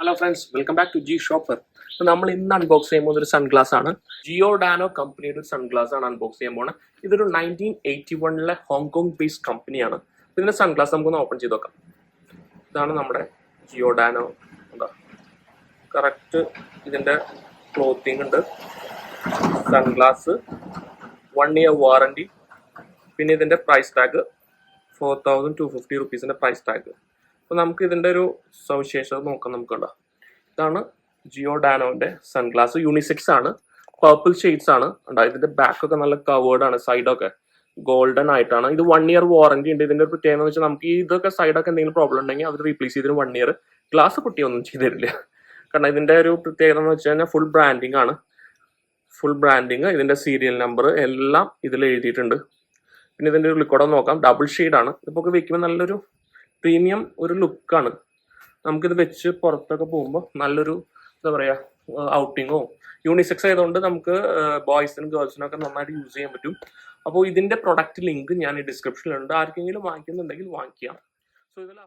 Hello friends, welcome back to G shopper. നമ്മൾ ഇന്ന് unbox ചെയ്യുമ്പോൾ ഒരു സൺഗ്ലാസ് ആണ്. ജിയോഡാനോ കമ്പനിയുടെ ഒരു സൺഗ്ലാസ് ആണ് അൺബോക്സ് ചെയ്യാൻ പോകുന്നത്. ഇതൊരു 1981 ഹോങ്കോങ് ബേസ്ഡ് കമ്പനിയാണ്. ഇതിന്റെ സൺഗ്ലാസ് നമുക്കൊന്ന് ഓപ്പൺ ചെയ്ത് നോക്കാം. ഇതാണ് നമ്മുടെ ജിയോഡാനോ. കറക്റ്റ് ഇതിന്റെ ക്ലോത്തിങ് ഉണ്ട്, സൺഗ്ലാസ്, 1 year വാറണ്ടി, പിന്നെ ഇതിന്റെ പ്രൈസ് ടാഗ് 4250 റുപ്പീസിന്റെ പ്രൈസ് ടാഗ്. അപ്പോൾ നമുക്ക് ഇതിന്റെ ഒരു സവിശേഷത നോക്കാം. നമുക്കുണ്ടോ, ഇതാണ് ജിയോഡാനോന്റെ സൺഗ്ലാസ്. യൂണിസെക്സ് ആണ്, പർപ്പിൾ ഷെയ്ഡ്സ് ആണ്. ഇതിന്റെ ബാക്ക് ഒക്കെ നല്ല കവേർഡ് ആണ്, സൈഡൊക്കെ ഗോൾഡൻ ആയിട്ടാണ്. ഇത് 1 year വാറണ്ടി ഉണ്ട്. ഇതിന്റെ ഒരു പ്രത്യേകത എന്ന് വെച്ചാൽ നമുക്ക് ഇതൊക്കെ സൈഡൊക്കെ എന്തെങ്കിലും പ്രോബ്ലം ഉണ്ടെങ്കിൽ അവർ റീപ്ലേസ് ചെയ്തിട്ട് 1 year ഗ്ലാസ് പൊട്ടിയൊന്നും ചെയ്ത് തരില്ല. കാരണം ഇതിന്റെ ഒരു പ്രത്യേകത എന്ന് വെച്ച് കഴിഞ്ഞാൽ ഫുൾ ബ്രാൻഡിങ് ആണ്. ഫുൾ ബ്രാൻഡിങ്, ഇതിന്റെ സീരിയൽ നമ്പർ എല്ലാം ഇതിൽ എഴുതിയിട്ടുണ്ട്. പിന്നെ ഇതിന്റെ ഒരു ലിക്വിഡ് നോക്കാം, ഡബിൾ ഷെയ്ഡ് ആണ്. ഇതിപ്പോൾ വെക്കുമ്പോൾ നല്ലൊരു പ്രീമിയം ഒരു ലുക്കാണ്. നമുക്കിത് വെച്ച് പുറത്തൊക്കെ പോകുമ്പോൾ നല്ലൊരു എന്താ പറയുക, ഔട്ടിങ്ങോ, യൂണിസെക്സ് ആയതുകൊണ്ട് നമുക്ക് ബോയ്സിനും ഗേൾസിനും ഒക്കെ നന്നായിട്ട് യൂസ് ചെയ്യാൻ പറ്റും. അപ്പോൾ ഇതിന്റെ പ്രൊഡക്റ്റ് ലിങ്ക് ഞാൻ ഈ ഡിസ്ക്രിപ്ഷനിലുണ്ട്. ആർക്കെങ്കിലും വാങ്ങിക്കുന്നുണ്ടെങ്കിൽ വാങ്ങിക്കാം. സോ ഇതിൽ